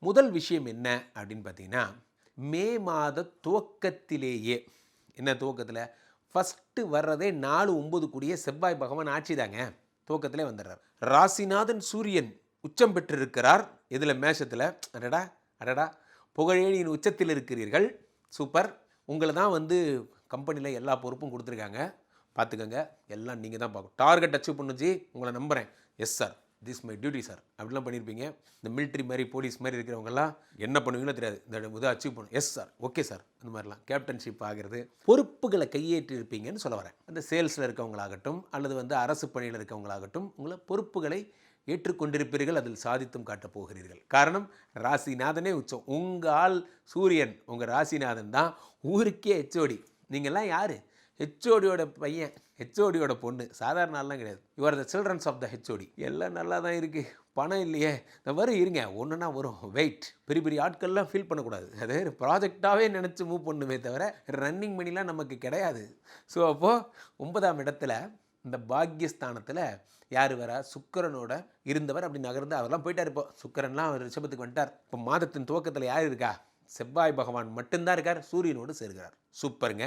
முதல் விஷயம் என்ன அப்படின்னு பார்த்தீங்கன்னா, மே மாத துவக்கத்திலேயே என்ன துவக்கத்தில் ஃபஸ்ட்டு வர்றதே 4-9 கூடிய செவ்வாய் பகவான் ஆட்சி தாங்க. துவக்கத்திலே வந்துடுறார். ராசிநாதன் சூரியன் உச்சம் பெற்றிருக்கிறார். இதில் மேஷத்தில். அடடா அடடா, புகழேணியின் உச்சத்தில் இருக்கிறீர்கள். சூப்பர். உங்களை தான் கம்பெனியில் எல்லா பொறுப்பும் கொடுத்துருக்காங்க. பார்த்துக்கங்க, எல்லாம் நீங்கள் தான் பார்க்கணும். டார்கெட் அச்சீவ் பண்ணுச்சு, உங்களை நம்புகிறேன். Yes sir, this my duty sir அப்படிலாம் பண்ணியிருப்பீங்க. இந்த மிலிட்ரி மாதிரி போலீஸ் மாதிரி இருக்கிறவங்கலாம் என்ன பண்ணுவீங்களோ தெரியாது. இந்த இதை அச்சீவ் பண்ணும். எஸ் சார், ஓகே சார், இந்த மாதிரிலாம் கேப்டன்ஷிப் ஆகிறது, பொறுப்புகளை கையேற்றி இருப்பீங்கன்னு சொல்ல வரேன். அந்த சேல்ஸில் இருக்கவங்களாகட்டும் அல்லது அரசு பணியில் இருக்கவங்களாகட்டும் உங்களை பொறுப்புகளை ஏற்றுக்கொண்டிருப்பீர்கள். அதில் சாதித்தும் காட்டப் போகிறீர்கள். காரணம், ராசிநாதனே உச்சம். உங்கள் ஆள் சூரியன், உங்கள் ராசிநாதன் தான் ஊருக்கே ஹெச்ஓடி. நீங்கள்லாம் யார்? ஹெச்ஓடியோட பையன், ஹெச்ஓடியோட பொண்ணு. சாதாரண நாள்லாம் கிடையாது. You are the childrens of the HOD. எல்லாம் நல்லா தான் இருக்குது. பணம் இல்லையே, இந்த வரும் இருங்க, ஒன்றுனா வரும், வெயிட். பெரிய பெரிய ஆட்கள்லாம் ஃபீல் பண்ணக்கூடாது. அது ப்ராஜெக்டாகவே நினச்சி மூவ் பண்ணுமே தவிர ரன்னிங் மணிலாம் நமக்கு கிடையாது. ஸோ அப்போது 9ஆம் இடத்துல இந்த பாக்யஸ்தானத்தில் யார் வரா? சுக்கிரனோட இருந்தவர் அப்படி நகர்ந்து அவரெல்லாம் போயிட்டார். இப்போ சுக்கிரன்லாம் அவர் ரிஷபத்துக்கு வந்துட்டார். இப்போ மாதத்தின் துவக்கத்தில் யார் இருக்கா? செவ்வாய் பகவான் மட்டும்தான் இருக்கார். சூரியனோடு சேர்கிறார். சூப்பருங்க.